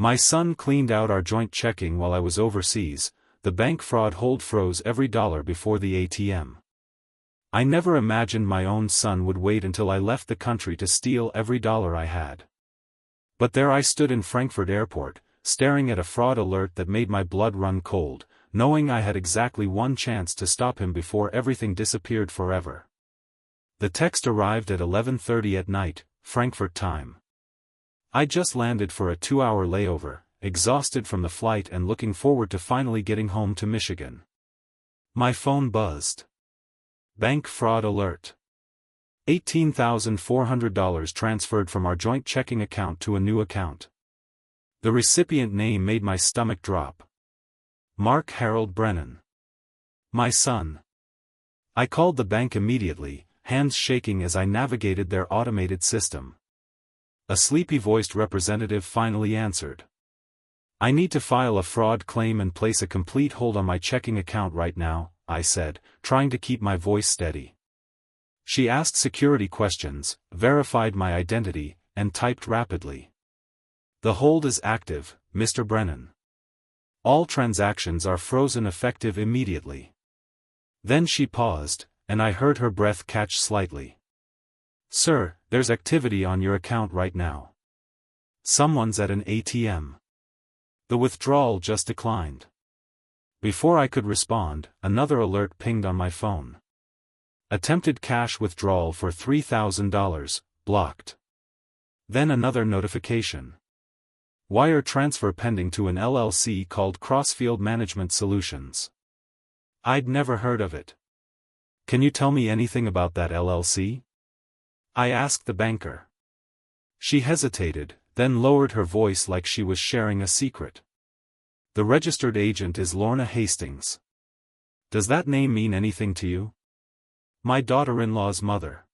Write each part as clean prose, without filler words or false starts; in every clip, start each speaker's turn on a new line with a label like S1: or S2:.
S1: My son cleaned out our joint checking while I was overseas. The bank fraud hold froze every dollar before the ATM. I never imagined my own son would wait until I left the country to steal every dollar I had. But there I stood in Frankfurt Airport, staring at a fraud alert that made my blood run cold, knowing I had exactly one chance to stop him before everything disappeared forever. The text arrived at 11:30 at night, Frankfurt time. I just landed for a 2-hour layover, exhausted from the flight and looking forward to finally getting home to Michigan. My phone buzzed. Bank fraud alert. $18,400 transferred from our joint checking account to a new account. The recipient name made my stomach drop. Mark Harold Brennan. My son. I called the bank immediately, hands shaking as I navigated their automated system. A sleepy-voiced representative finally answered. I need to file a fraud claim and place a complete hold on my checking account right now, I said, trying to keep my voice steady. She asked security questions, verified my identity, and typed rapidly. The hold is active, Mr. Brennan. All transactions are frozen effective immediately. Then she paused, and I heard her breath catch slightly. Sir, there's activity on your account right now. Someone's at an ATM. The withdrawal just declined. Before I could respond, another alert pinged on my phone. Attempted cash withdrawal for $3,000, blocked. Then another notification. Wire transfer pending to an LLC called Crossfield Management Solutions. I'd never heard of it. Can you tell me anything about that LLC? I asked the banker. She hesitated, then lowered her voice like she was sharing a secret. The registered agent is Lorna Hastings. Does that name mean anything to you? My daughter-in-law's mother.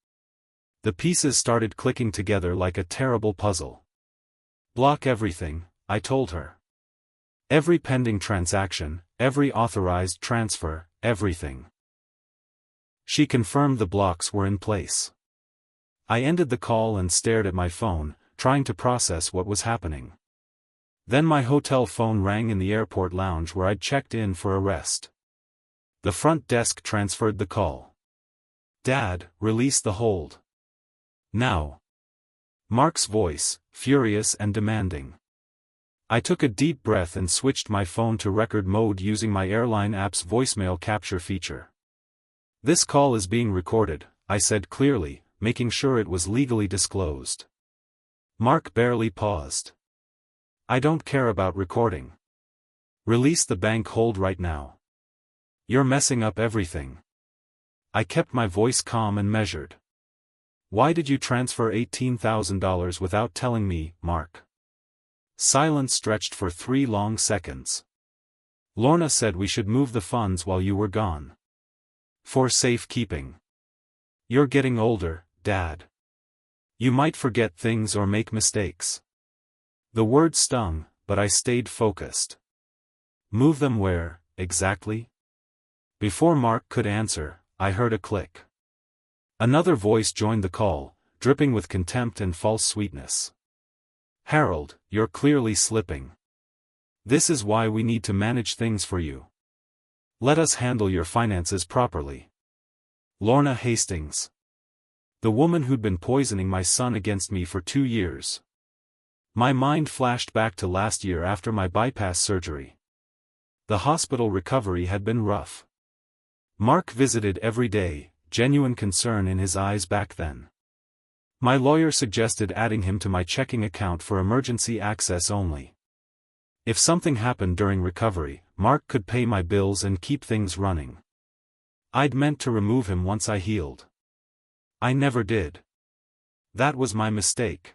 S1: The pieces started clicking together like a terrible puzzle. Block everything, I told her. Every pending transaction, every authorized transfer, everything. She confirmed the blocks were in place. I ended the call and stared at my phone, trying to process what was happening. Then my hotel phone rang in the airport lounge where I'd checked in for a rest. The front desk transferred the call. Dad, release the hold. Now. Mark's voice, furious and demanding. I took a deep breath and switched my phone to record mode using my airline app's voicemail capture feature. This call is being recorded, I said clearly, making sure it was legally disclosed. Mark barely paused. I don't care about recording. Release the bank hold right now. You're messing up everything. I kept my voice calm and measured. Why did you transfer $18,000 without telling me, Mark? Silence stretched for 3 long seconds. Lorna said we should move the funds while you were gone. For safekeeping. You're getting older, Dad. You might forget things or make mistakes. The word stung, but I stayed focused. Move them where, exactly? Before Mark could answer, I heard a click. Another voice joined the call, dripping with contempt and false sweetness. Harold, you're clearly slipping. This is why we need to manage things for you. Let us handle your finances properly. Lorna Hastings. The woman who'd been poisoning my son against me for 2 years. My mind flashed back to last year after my bypass surgery. The hospital recovery had been rough. Mark visited every day, genuine concern in his eyes back then. My lawyer suggested adding him to my checking account for emergency access only. If something happened during recovery, Mark could pay my bills and keep things running. I'd meant to remove him once I healed. I never did. That was my mistake.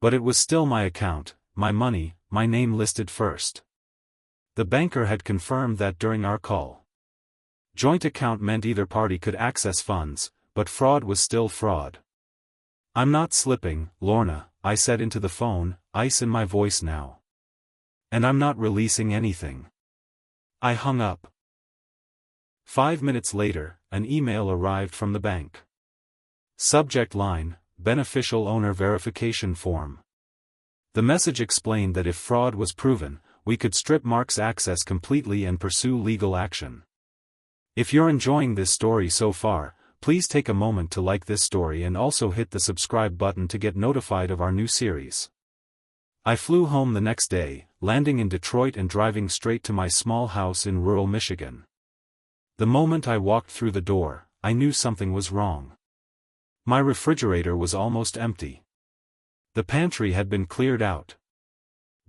S1: But it was still my account, my money, my name listed first. The banker had confirmed that during our call. Joint account meant either party could access funds, but fraud was still fraud. I'm not slipping, Lorna, I said into the phone, ice in my voice now. And I'm not releasing anything. I hung up. 5 minutes later, an email arrived from the bank. Subject line, Beneficial Owner Verification Form. The message explained that if fraud was proven, we could strip Mark's access completely and pursue legal action. If you're enjoying this story so far, please take a moment to like this story and also hit the subscribe button to get notified of our new series. I flew home the next day, landing in Detroit and driving straight to my small house in rural Michigan. The moment I walked through the door, I knew something was wrong. My refrigerator was almost empty. The pantry had been cleared out.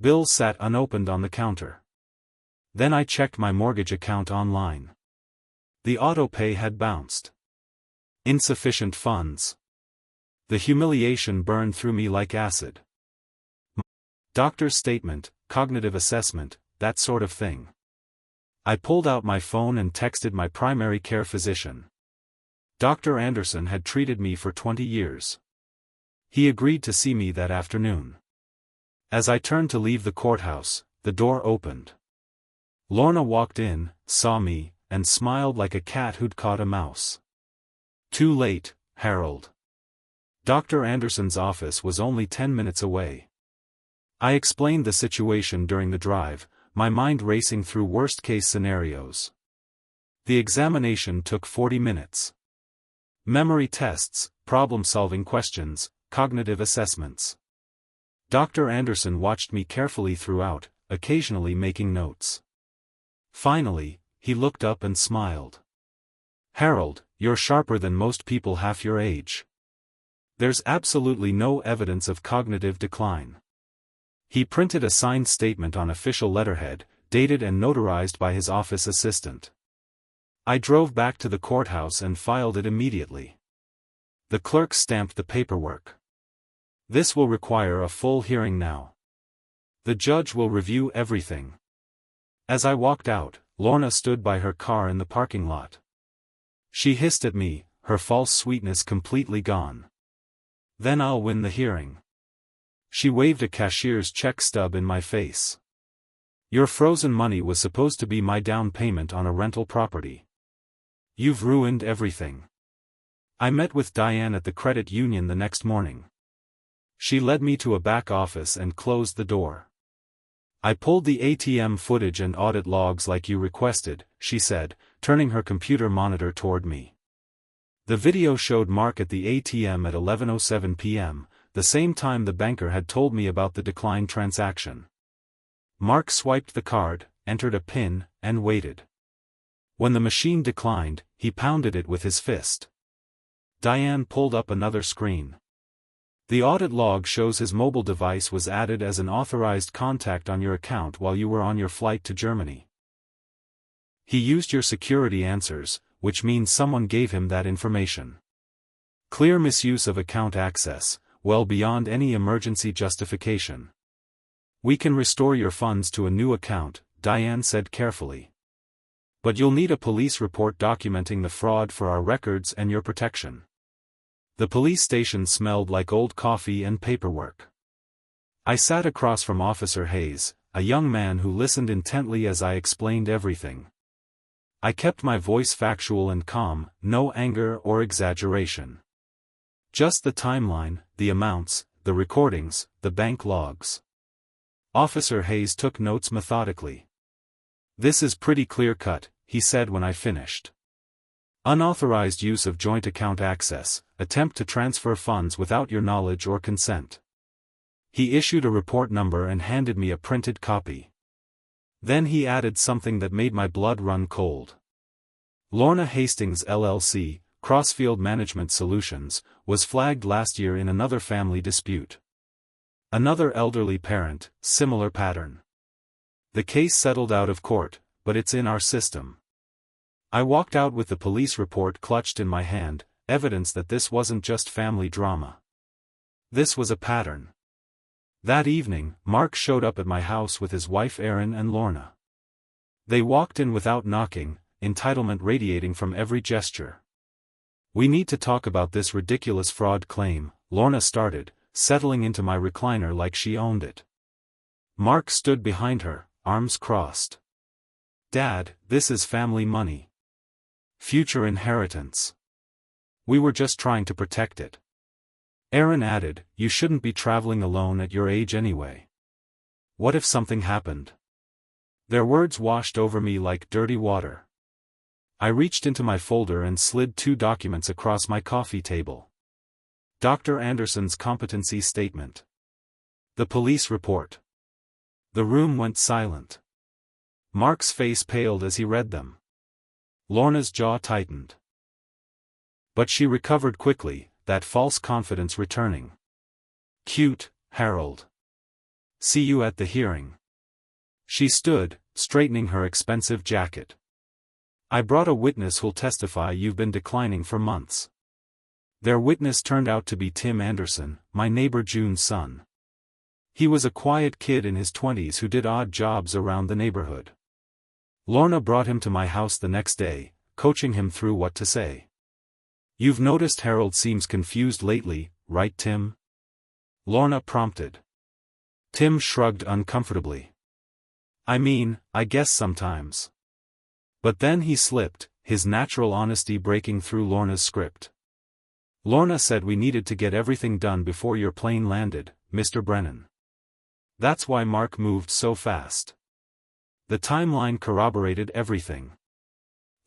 S1: Bills sat unopened on the counter. Then I checked my mortgage account online. The auto-pay had bounced. Insufficient funds. The humiliation burned through me like acid. Doctor's statement, cognitive assessment, that sort of thing. I pulled out my phone and texted my primary care physician. Dr. Anderson had treated me for 20 years. He agreed to see me that afternoon. As I turned to leave the courthouse, the door opened. Lorna walked in, saw me, and smiled like a cat who'd caught a mouse. Too late, Harold. Dr. Anderson's office was only 10 minutes away. I explained the situation during the drive, my mind racing through worst-case scenarios. The examination took 40 minutes. Memory tests, problem-solving questions, cognitive assessments. Dr. Anderson watched me carefully throughout, occasionally making notes. Finally, he looked up and smiled. Harold, you're sharper than most people half your age. There's absolutely no evidence of cognitive decline. He printed a signed statement on official letterhead, dated and notarized by his office assistant. I drove back to the courthouse and filed it immediately. The clerk stamped the paperwork. This will require a full hearing now. The judge will review everything. As I walked out, Lorna stood by her car in the parking lot. She hissed at me, her false sweetness completely gone. Then I'll win the hearing. She waved a cashier's check stub in my face. Your frozen money was supposed to be my down payment on a rental property. You've ruined everything. I met with Diane at the credit union the next morning. She led me to a back office and closed the door. I pulled the ATM footage and audit logs like you requested, she said, turning her computer monitor toward me. The video showed Mark at the ATM at 11:07 p.m., the same time the banker had told me about the declined transaction. Mark swiped the card, entered a PIN, and waited. When the machine declined, he pounded it with his fist. Diane pulled up another screen. The audit log shows his mobile device was added as an authorized contact on your account while you were on your flight to Germany. He used your security answers, which means someone gave him that information. Clear misuse of account access, well beyond any emergency justification. We can restore your funds to a new account, Diane said carefully. But you'll need a police report documenting the fraud for our records and your protection. The police station smelled like old coffee and paperwork. I sat across from Officer Hayes, a young man who listened intently as I explained everything. I kept my voice factual and calm, no anger or exaggeration. Just the timeline, the amounts, the recordings, the bank logs. Officer Hayes took notes methodically. This is pretty clear-cut, he said when I finished. Unauthorized use of joint account access, attempt to transfer funds without your knowledge or consent. He issued a report number and handed me a printed copy. Then he added something that made my blood run cold. Lorna Hastings LLC, Crossfield Management Solutions, was flagged last year in another family dispute. Another elderly parent, similar pattern. The case settled out of court, but it's in our system. I walked out with the police report clutched in my hand, evidence that this wasn't just family drama. This was a pattern. That evening, Mark showed up at my house with his wife Erin and Lorna. They walked in without knocking, entitlement radiating from every gesture. We need to talk about this ridiculous fraud claim, Lorna started, settling into my recliner like she owned it. Mark stood behind her, arms crossed. Dad, this is family money. Future inheritance. We were just trying to protect it. Aaron added, "You shouldn't be traveling alone at your age anyway. What if something happened?" Their words washed over me like dirty water. I reached into my folder and slid 2 documents across my coffee table. Dr. Anderson's competency statement. The police report. The room went silent. Mark's face paled as he read them. Lorna's jaw tightened. But she recovered quickly, that false confidence returning. "Cute, Harold. See you at the hearing." She stood, straightening her expensive jacket. "I brought a witness who'll testify you've been declining for months." Their witness turned out to be Tim Anderson, my neighbor June's son. He was a quiet kid in his 20s who did odd jobs around the neighborhood. Lorna brought him to my house the next day, coaching him through what to say. "You've noticed Harold seems confused lately, right Tim?" Lorna prompted. Tim shrugged uncomfortably. I guess sometimes." But then he slipped, his natural honesty breaking through Lorna's script. "Lorna said we needed to get everything done before your plane landed, Mr. Brennan. That's why Mark moved so fast." The timeline corroborated everything.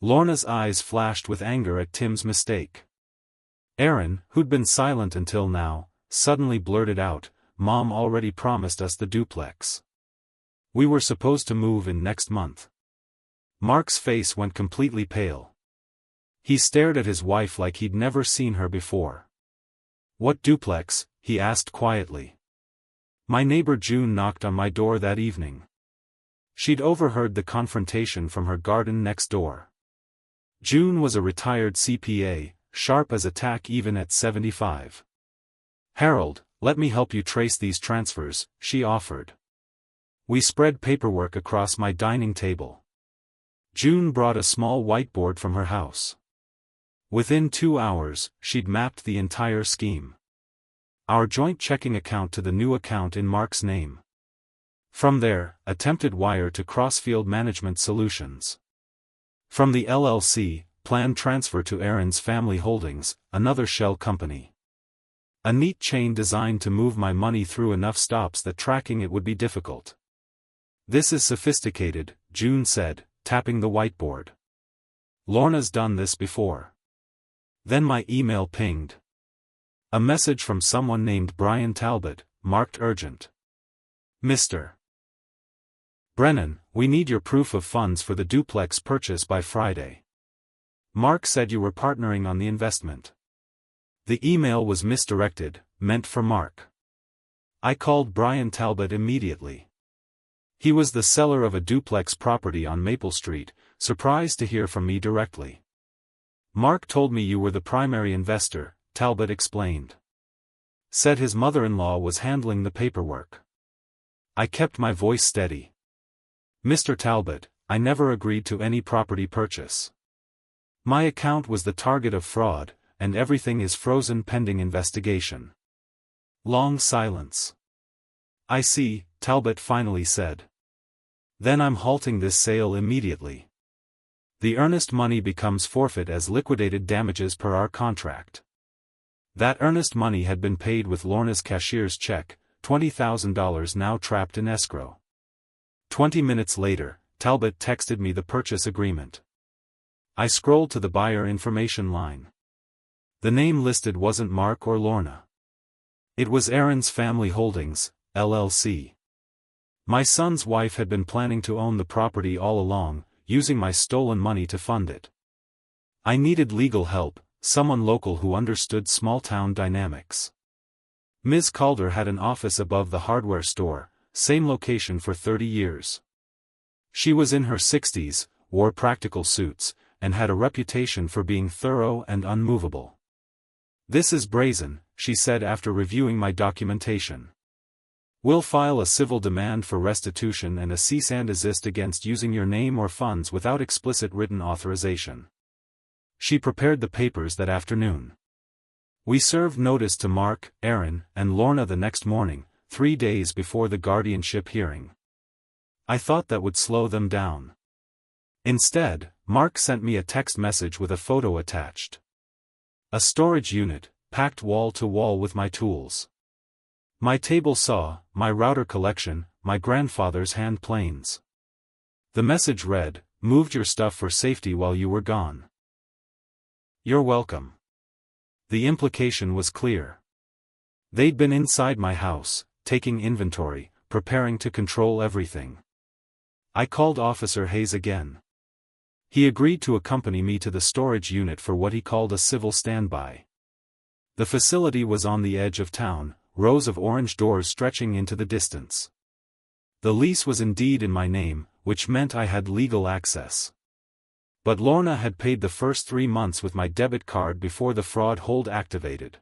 S1: Lorna's eyes flashed with anger at Tim's mistake. Aaron, who'd been silent until now, suddenly blurted out, "Mom already promised us the duplex. We were supposed to move in next month." Mark's face went completely pale. He stared at his wife like he'd never seen her before. "What duplex?" he asked quietly. "My neighbor June knocked on my door that evening. She'd overheard the confrontation from her garden next door." June was a retired CPA, sharp as a tack even at 75. "Harold, let me help you trace these transfers," she offered. We spread paperwork across my dining table. June brought a small whiteboard from her house. Within 2 hours, she'd mapped the entire scheme. Our joint checking account to the new account in Mark's name. From there, attempted wire to Crossfield Management Solutions. From the LLC, planned transfer to Aaron's Family Holdings, another shell company. A neat chain designed to move my money through enough stops that tracking it would be difficult. "This is sophisticated," June said, tapping the whiteboard. "Lorna's done this before." Then my email pinged. A message from someone named Brian Talbot, marked urgent. "Mr. Brennan, we need your proof of funds for the duplex purchase by Friday. Mark said you were partnering on the investment." The email was misdirected, meant for Mark. I called Brian Talbot immediately. He was the seller of a duplex property on Maple Street, surprised to hear from me directly. "Mark told me you were the primary investor," Talbot explained. "Said his mother-in-law was handling the paperwork." I kept my voice steady. "Mr. Talbot, I never agreed to any property purchase. My account was the target of fraud, and everything is frozen pending investigation." Long silence. "I see," Talbot finally said. "Then I'm halting this sale immediately. The earnest money becomes forfeit as liquidated damages per our contract." That earnest money had been paid with Lorna's cashier's check, $20,000 now trapped in escrow. 20 minutes later, Talbot texted me the purchase agreement. I scrolled to the buyer information line. The name listed wasn't Mark or Lorna. It was Aaron's Family Holdings, LLC. My son's wife had been planning to own the property all along, using my stolen money to fund it. I needed legal help, someone local who understood small-town dynamics. Ms. Calder had an office above the hardware store, same location for 30 years. She was in her 60s, wore practical suits, and had a reputation for being thorough and unmovable. "This is brazen," she said after reviewing my documentation. "We'll file a civil demand for restitution and a cease and desist against using your name or funds without explicit written authorization." She prepared the papers that afternoon. We served notice to Mark, Aaron, and Lorna the next morning, 3 days before the guardianship hearing. I thought that would slow them down. Instead, Mark sent me a text message with a photo attached. A storage unit, packed wall to wall with my tools. My table saw, my router collection, my grandfather's hand planes. The message read, "Moved your stuff for safety while you were gone. You're welcome." The implication was clear. They'd been inside my house, taking inventory, preparing to control everything. I called Officer Hayes again. He agreed to accompany me to the storage unit for what he called a civil standby. The facility was on the edge of town, rows of orange doors stretching into the distance. The lease was indeed in my name, which meant I had legal access. But Lorna had paid the first 3 months with my debit card before the fraud hold activated.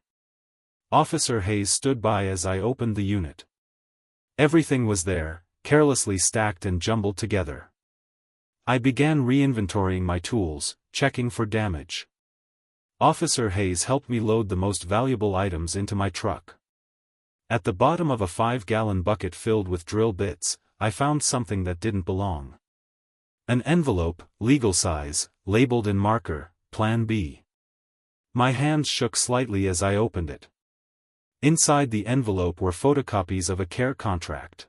S1: Officer Hayes stood by as I opened the unit. Everything was there, carelessly stacked and jumbled together. I began re-inventorying my tools, checking for damage. Officer Hayes helped me load the most valuable items into my truck. At the bottom of a 5-gallon bucket filled with drill bits, I found something that didn't belong. An envelope, legal size, labeled in marker, Plan B. My hands shook slightly as I opened it. Inside the envelope were photocopies of a care contract.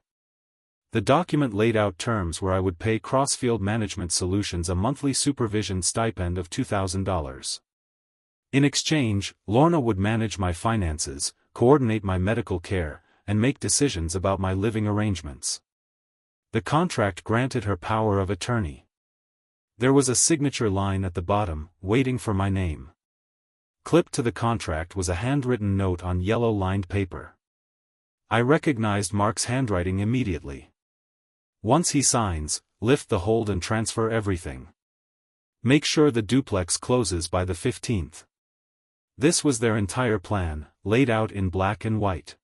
S1: The document laid out terms where I would pay Crossfield Management Solutions a monthly supervision stipend of $2,000. In exchange, Lorna would manage my finances, coordinate my medical care, and make decisions about my living arrangements. The contract granted her power of attorney. There was a signature line at the bottom, waiting for my name. Clipped to the contract was a handwritten note on yellow-lined paper. I recognized Mark's handwriting immediately. "Once he signs, lift the hold and transfer everything. Make sure the duplex closes by the 15th. This was their entire plan, laid out in black and white.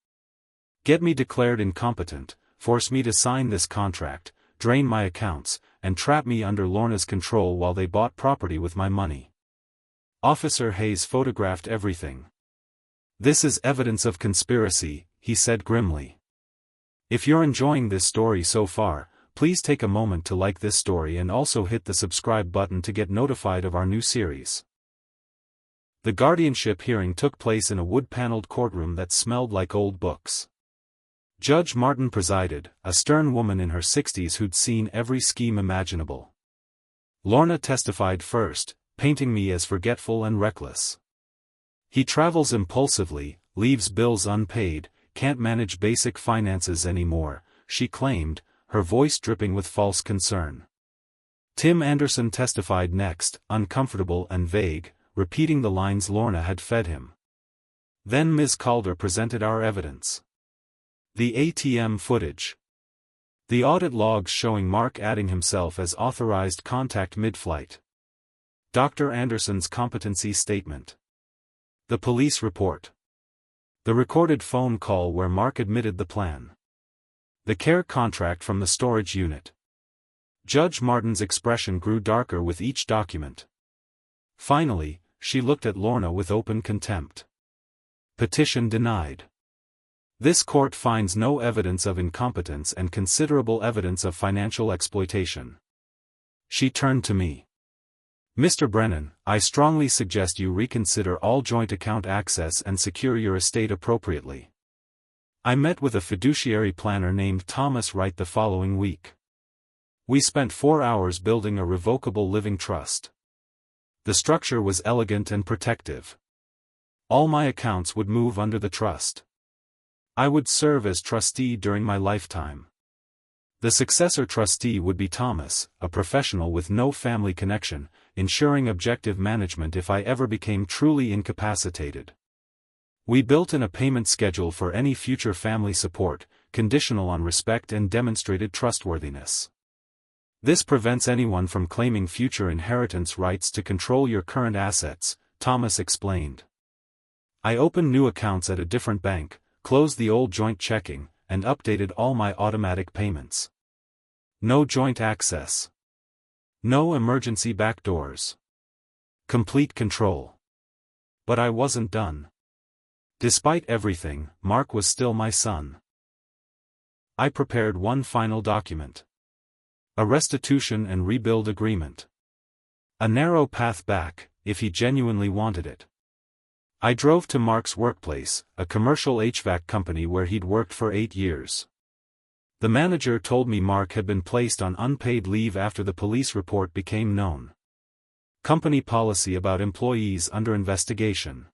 S1: Get me declared incompetent, force me to sign this contract, drain my accounts, and trap me under Lorna's control while they bought property with my money. Officer Hayes photographed everything. "This is evidence of conspiracy," he said grimly. If you're enjoying this story so far, please take a moment to like this story and also hit the subscribe button to get notified of our new series. The guardianship hearing took place in a wood-paneled courtroom that smelled like old books. Judge Martin presided, a stern woman in her 60s who'd seen every scheme imaginable. Lorna testified first, painting me as forgetful and reckless. "He travels impulsively, leaves bills unpaid, can't manage basic finances anymore," she claimed, her voice dripping with false concern. Tim Anderson testified next, uncomfortable and vague, repeating the lines Lorna had fed him. Then Ms. Calder presented our evidence. The ATM footage. The audit logs showing Mark adding himself as authorized contact mid-flight. Dr. Anderson's competency statement. The police report. The recorded phone call where Mark admitted the plan. The care contract from the storage unit. Judge Martin's expression grew darker with each document. Finally, she looked at Lorna with open contempt. Petition denied. This court finds no evidence of incompetence and considerable evidence of financial exploitation. She turned to me. "Mr. Brennan, I strongly suggest you reconsider all joint account access and secure your estate appropriately. I met with a fiduciary planner named Thomas Wright the following week. We spent 4 hours building a revocable living trust. The structure was elegant and protective. All my accounts would move under the trust. I would serve as trustee during my lifetime. The successor trustee would be Thomas, a professional with no family connection, ensuring objective management if I ever became truly incapacitated. We built in a payment schedule for any future family support, conditional on respect and demonstrated trustworthiness. This prevents anyone from claiming future inheritance rights to control your current assets," Thomas explained. "I opened new accounts at a different bank, closed the old joint checking, and updated all my automatic payments. No joint access. No emergency backdoors. Complete control. But I wasn't done. Despite everything, Mark was still my son. I prepared one final document. A restitution and rebuild agreement. A narrow path back, if he genuinely wanted it. I drove to Mark's workplace, a commercial HVAC company where he'd worked for 8 years. The manager told me Mark had been placed on unpaid leave after the police report became known. Company policy about employees under investigation.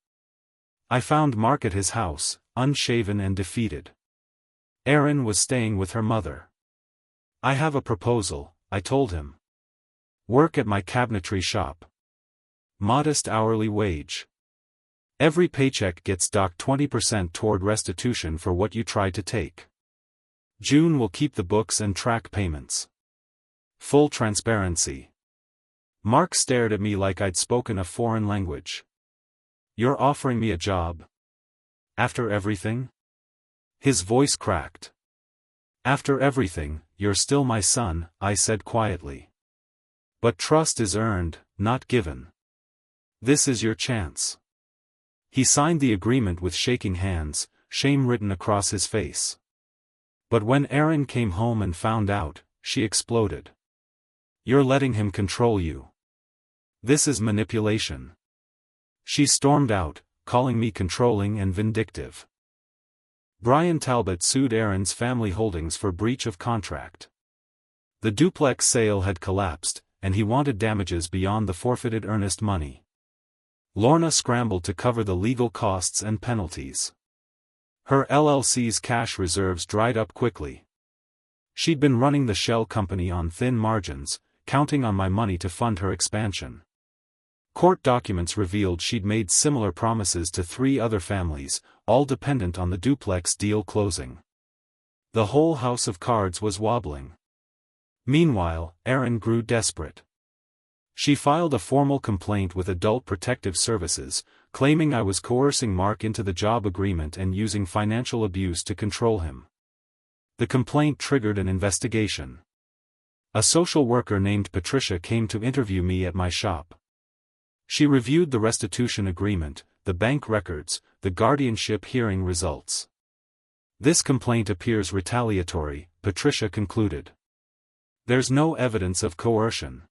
S1: I found Mark at his house, unshaven and defeated. Erin was staying with her mother. I have a proposal, I told him. Work at my cabinetry shop. Modest hourly wage. Every paycheck gets docked 20% toward restitution for what you tried to take. June will keep the books and track payments. Full transparency. Mark stared at me like I'd spoken a foreign language. You're offering me a job? After everything? His voice cracked. After everything, you're still my son, I said quietly. But trust is earned, not given. This is your chance. He signed the agreement with shaking hands, shame written across his face. But when Erin came home and found out, she exploded. You're letting him control you. This is manipulation. She stormed out, calling me controlling and vindictive. Brian Talbot sued Erin's family holdings for breach of contract. The duplex sale had collapsed, and he wanted damages beyond the forfeited earnest money. Lorna scrambled to cover the legal costs and penalties. Her LLC's cash reserves dried up quickly. She'd been running the shell company on thin margins, counting on my money to fund her expansion. Court documents revealed she'd made similar promises to 3 other families, all dependent on the duplex deal closing. The whole house of cards was wobbling. Meanwhile, Erin grew desperate. She filed a formal complaint with Adult Protective Services, claiming I was coercing Mark into the job agreement and using financial abuse to control him. The complaint triggered an investigation. A social worker named Patricia came to interview me at my shop. She reviewed the restitution agreement, the bank records, the guardianship hearing results. This complaint appears retaliatory, Patricia concluded. There's no evidence of coercion.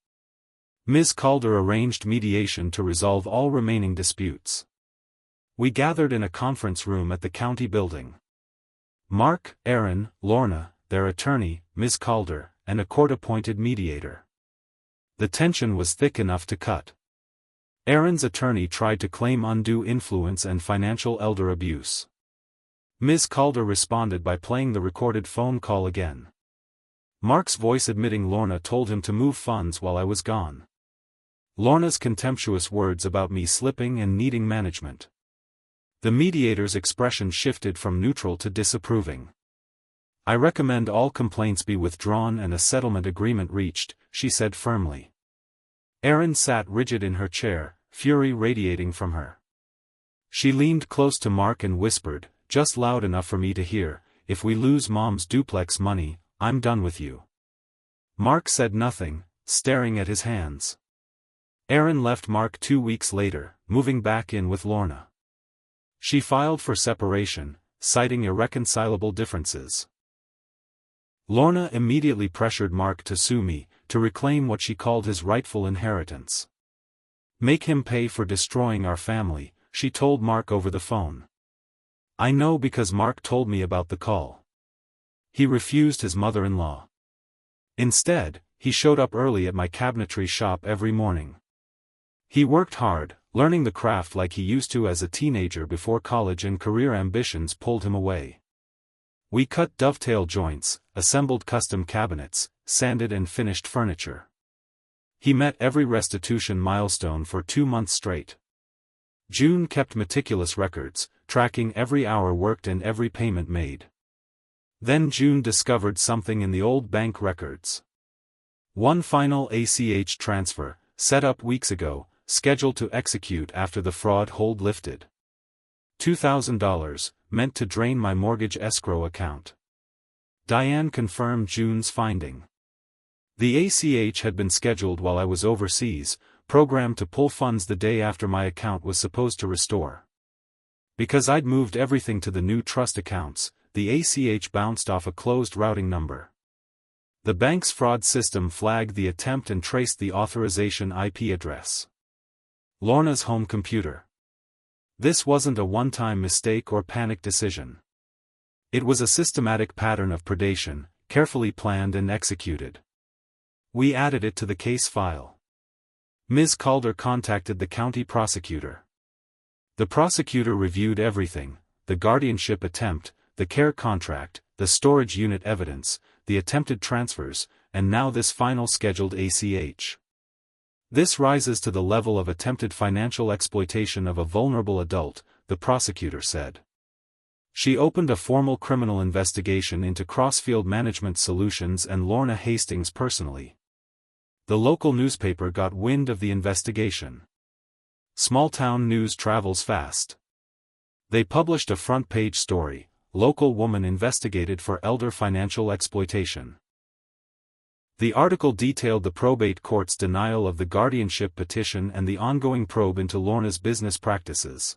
S1: Ms. Calder arranged mediation to resolve all remaining disputes. We gathered in a conference room at the county building. Mark, Erin, Lorna, their attorney, Ms. Calder, and a court-appointed mediator. The tension was thick enough to cut. Erin's attorney tried to claim undue influence and financial elder abuse. Ms. Calder responded by playing the recorded phone call again. Mark's voice admitting Lorna told him to move funds while I was gone. Lorna's contemptuous words about me slipping and needing management. The mediator's expression shifted from neutral to disapproving. I recommend all complaints be withdrawn and a settlement agreement reached, she said firmly. Erin sat rigid in her chair, fury radiating from her. She leaned close to Mark and whispered, just loud enough for me to hear, if we lose Mom's duplex money, I'm done with you. Mark said nothing, staring at his hands. Erin left Mark 2 weeks later, moving back in with Lorna. She filed for separation, citing irreconcilable differences. Lorna immediately pressured Mark to sue me, to reclaim what she called his rightful inheritance. Make him pay for destroying our family, she told Mark over the phone. I know because Mark told me about the call. He refused his mother-in-law. Instead, he showed up early at my cabinetry shop every morning. He worked hard, learning the craft like he used to as a teenager before college and career ambitions pulled him away. We cut dovetail joints, assembled custom cabinets, sanded and finished furniture. He met every restitution milestone for 2 months straight. June kept meticulous records, tracking every hour worked and every payment made. Then June discovered something in the old bank records. One final ACH transfer, set up weeks ago, scheduled to execute after the fraud hold lifted. $2,000, meant to drain my mortgage escrow account. Diane confirmed June's finding. The ACH had been scheduled while I was overseas, programmed to pull funds the day after my account was supposed to restore. Because I'd moved everything to the new trust accounts, the ACH bounced off a closed routing number. The bank's fraud system flagged the attempt and traced the authorization IP address. Lorna's home computer. This wasn't a one-time mistake or panic decision. It was a systematic pattern of predation, carefully planned and executed. We added it to the case file. Ms. Calder contacted the county prosecutor. The prosecutor reviewed everything: the guardianship attempt, the care contract, the storage unit evidence, the attempted transfers, and now this final scheduled ACH. This rises to the level of attempted financial exploitation of a vulnerable adult, the prosecutor said. She opened a formal criminal investigation into Crossfield Management Solutions and Lorna Hastings personally. The local newspaper got wind of the investigation. Small-town news travels fast. They published a front-page story: "Local woman investigated for elder financial exploitation." The article detailed the probate court's denial of the guardianship petition and the ongoing probe into Lorna's business practices.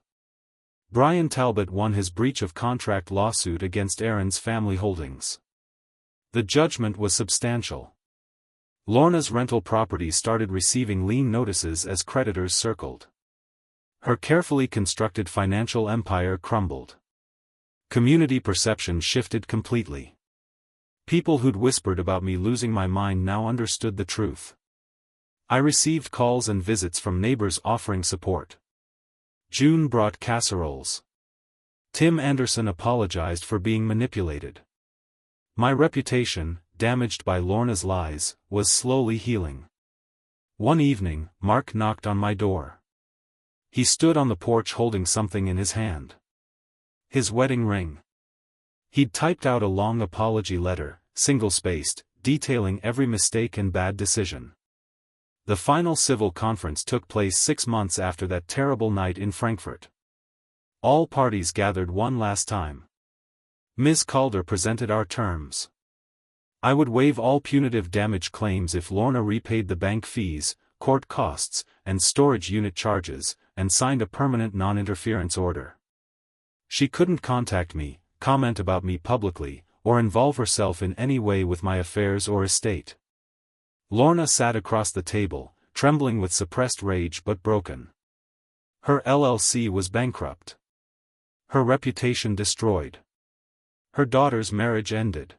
S1: Brian Talbot won his breach of contract lawsuit against Aaron's family holdings. The judgment was substantial. Lorna's rental property started receiving lien notices as creditors circled. Her carefully constructed financial empire crumbled. Community perception shifted completely. People who'd whispered about me losing my mind now understood the truth. I received calls and visits from neighbors offering support. June brought casseroles. Tim Anderson apologized for being manipulated. My reputation, damaged by Lorna's lies, was slowly healing. One evening, Mark knocked on my door. He stood on the porch holding something in his hand. His wedding ring. He'd typed out a long apology letter, single-spaced, detailing every mistake and bad decision. The final civil conference took place 6 months after that terrible night in Frankfurt. All parties gathered one last time. Ms. Calder presented our terms. I would waive all punitive damage claims if Lorna repaid the bank fees, court costs, and storage unit charges, and signed a permanent non-interference order. She couldn't contact me, comment about me publicly, or involve herself in any way with my affairs or estate. Lorna sat across the table, trembling with suppressed rage but broken. Her LLC was bankrupt. Her reputation destroyed. Her daughter's marriage ended.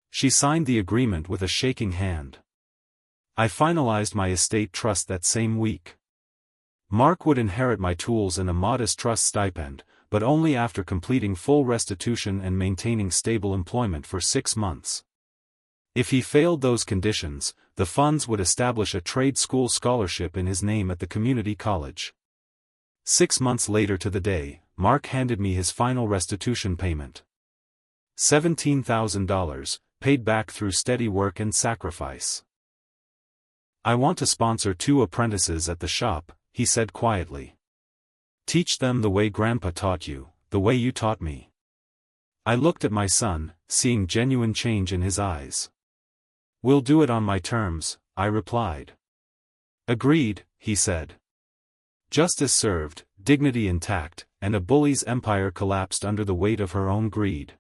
S1: She signed the agreement with a shaking hand. I finalized my estate trust that same week. Mark would inherit my tools and a modest trust stipend, but only after completing full restitution and maintaining stable employment for 6 months. If he failed those conditions, the funds would establish a trade school scholarship in his name at the community college. 6 months later to the day, Mark handed me his final restitution payment. $17,000, paid back through steady work and sacrifice. "I want to sponsor 2 apprentices at the shop," he said quietly. "Teach them the way Grandpa taught you, the way you taught me." I looked at my son, seeing genuine change in his eyes. "We'll do it on my terms," I replied. "Agreed," he said. Justice served, dignity intact, and a bully's empire collapsed under the weight of her own greed.